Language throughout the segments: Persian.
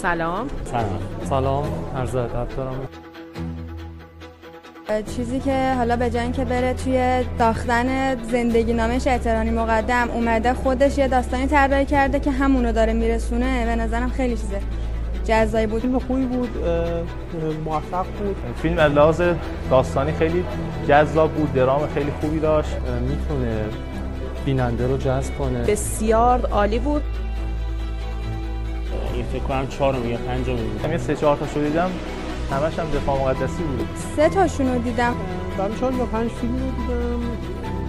سلام. سلام، عرض ادب دارم. چیزی که حالا به جای اینکه بره توی ساختن زندگی نامش احترامی مقدم اومده خودش یه داستانی طراحی کرده که همونو داره میرسونه، به نظرم خیلی چیزه جذابی بود. فیلم خوبی بود، موفق بود. فیلم از لحاظ داستانی خیلی جذاب بود، درام خیلی خوبی داشت، میتونه بیننده رو جذب کنه. بسیار عالی بود. این فکر کنم 4 یا 5 بود. من 3-4 تاشو دیدم، همش هم دفاع مقدسی بود. 3 تاشونو دیدم. من 4 یا 5 فیلم رو دیدم.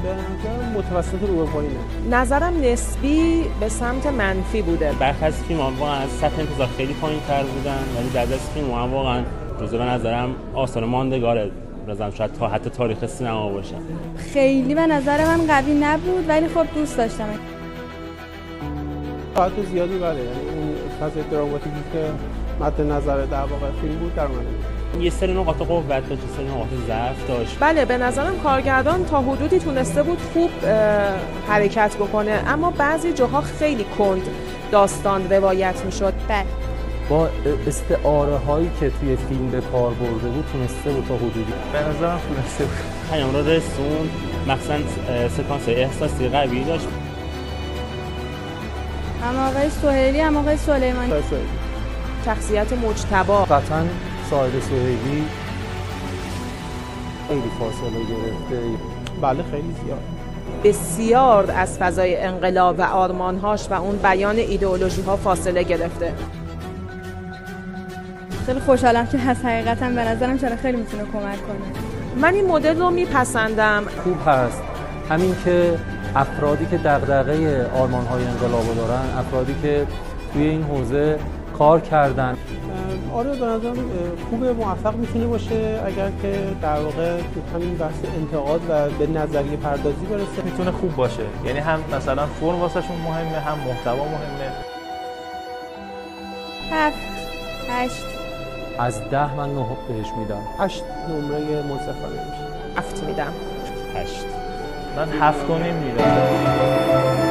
به نظرم متوسط رو به پایینه. نظرم نسبی به سمت منفی بوده. برخی از فیلم‌ها واقعا از سطح انتظار خیلی پایین‌تر بودن، ولی بعضی از فیلم‌ها واقعا جزو به نظرم آثار ماندگاره. مثلا شاید تا حتی تاریخ سینما باشه. خیلی به نظر من قوی نبود ولی خب دوست داشتم. ساعت زیادی بله، یعنی اون فاز دراماتیکی که مد نظر در واقع فیلم بود در من. یه سری نقاط قوت داشت، یه سری نقاط ضعف داشت. بله به نظرم کارگردان تا حدودی تونسته بود خوب حرکت بکنه، اما بعضی جاها خیلی کند داستان روایت میشد. بله. با استعاره هایی که توی فیلم به کار برده بود تونسته بود تا حدودی. به نظرم تونسته بود پیام رو رسوند، مخصوصا سکانس احساسی قوی داشت. هم آقای سهیلی هم آقای سلیمانی. شخصیت مجتبی قطعا ساید سهیلی خیلی فاصله گرفته. بله خیلی زیاد. بسیار از فضای انقلاب و آرمانهاش و اون بیان ایدئولوژی ها فاصله گرفته. خیلی خوشحالم که هست، حقیقتا به نظرم چرا خیلی میتونه کمک کنه. من این مدل رو میپسندم. خوب هست همین که افرادی که دغدغه آرمان‌های انقلابو دارن، افرادی که توی این حوزه کار کردن. آره به نظرم خوبه، موفق میتونه باشه اگر که در واقع همین بحث انتقاد و به نظریه پردازی برسه. میتونه خوب باشه، یعنی هم مثلا فرم واسهشون مهمه، هم محتوا مهمه. 7 8 از 10 من 9 بهش میدم. 8 نمره منصفانه میشه. 7 میدم. 8 من 7 میدم.